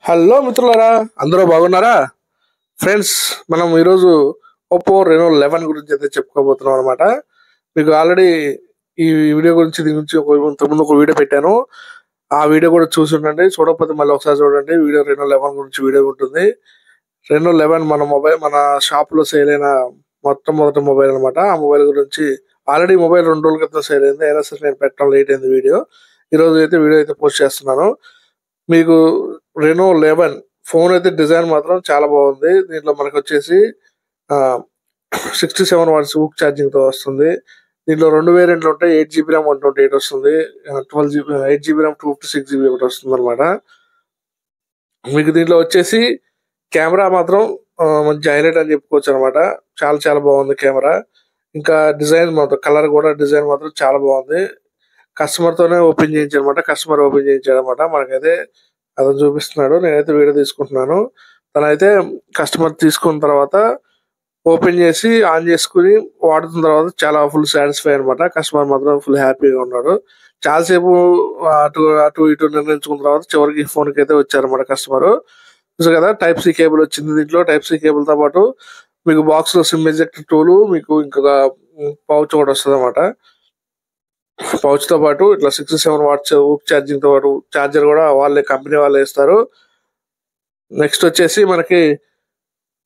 Hello మిత్రులారా, అందరూ బాగున్నారా? ఫ్రెండ్స్, మనం ఈరోజు ఒప్పో రెనో 11 గురించి అయితే చెప్పుకోబోతున్నాం అనమాట. మీకు ఆల్రెడీ ఈ వీడియో గురించి దీని గురించి ఇంతకుముందు ఒక వీడియో పెట్టాను. ఆ వీడియో కూడా చూసి ఉండండి. చూడకపోతే మళ్ళీ ఒకసారి చూడండి. వీడియో రెనో 11 గురించి వీడియో ఉంటుంది. రెనో 11 మన షాప్ లో సేల్ అయిన మొట్టమొదటి మొబైల్ అనమాట. ఆ మొబైల్ గురించి ఆల్రెడీ మొబైల్ 2 రోజుల క్రితం సేల్ అయింది. అయినా సరే నేను పెట్టడం లేట్ అయింది వీడియో. ఈ రోజు అయితే వీడియో అయితే పోస్ట్ చేస్తున్నాను. మీకు రెనో 11 ఫోన్ అయితే డిజైన్ మాత్రం చాలా బాగుంది. దీంట్లో మనకు వచ్చేసి 67 వాట్స్ ఊక్ ఛార్జింగ్ తో వస్తుంది. దీంట్లో 2 వేరియంట్లు ఉంటాయి. 8 GB ర్యామ్ 128 వస్తుంది. 8 GB ర్యామ్ 256 GB ఒకటి వస్తుంది అనమాట. మీకు దీంట్లో వచ్చేసి కెమెరా మాత్రం మంచి హైలైట్ అని చెప్పుకోవచ్చు అనమాట. చాలా చాలా బాగుంది కెమెరా. ఇంకా డిజైన్ మాత్రం కలర్ కూడా డిజైన్ మాత్రం చాలా బాగుంది. కస్టమర్ తోనే ఓపెన్ చేయించారనమాట. కస్టమర్ ఓపెన్ చేయించాడనమాట. మనకైతే అతను చూపిస్తున్నాడు, నేనైతే వీడియో తీసుకుంటున్నాను. తనైతే కస్టమర్ తీసుకున్న తర్వాత ఓపెన్ చేసి ఆన్ చేసుకుని వాడుతున్న తర్వాత చాలా ఫుల్ సాటిస్ఫై అనమాట. కస్టమర్ మాత్రం ఫుల్ హ్యాపీగా ఉన్నాడు. చాలాసేపు అటు అటు ఇటు నిర్ణయించుకున్న తర్వాత చివరికి ఫోన్ కి అయితే వచ్చారనమాట కస్టమర్. చూసారు కదా, టైప్ సి కేబుల్ వచ్చింది. దీంట్లో టైప్ సి కేబుల్ తో పాటు మీకు బాక్స్ లో సిమ్ ఎజెక్టర్ టూల్, మీకు ఇంకొక పౌచ్ కూడా వస్తుంది అనమాట. పౌచ్ తో పాటు ఇట్లా 67 వాట్స్ ఊక్ ఛార్జింగ్ తో పాటు ఛార్జర్ కూడా కంపెనీ వాళ్ళే ఇస్తారు. నెక్స్ట్ వచ్చేసి మనకి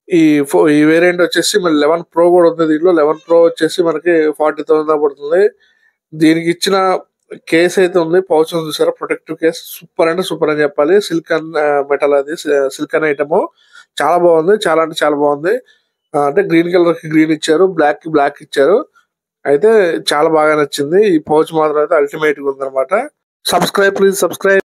ఈ వేరియంట్ వచ్చేసి మన 11 ప్రో కూడా ఉంది. దీంట్లో 11 ప్రో వచ్చేసి మనకి 40,000 పడుతుంది. దీనికి ఇచ్చిన కేస్ అయితే ఉంది, పౌచ్ చూసారా, ప్రొటెక్టివ్ కేస్. సూపర్ అంటే సూపర్ అని చెప్పాలి. సిలికాన్ మెటల్, అది సిలికాన్ ఐటమ్. చాలా బాగుంది, చాలా అంటే చాలా బాగుంది. అంటే గ్రీన్ కలర్ కి గ్రీన్ ఇచ్చారు, బ్లాక్ కి బ్లాక్ ఇచ్చారు. అయితే చాలా బాగా నచ్చింది. ఈ పౌచ్ మాత్రం అయితే అల్టిమేట్ గా ఉందన్నమాట. Please subscribe.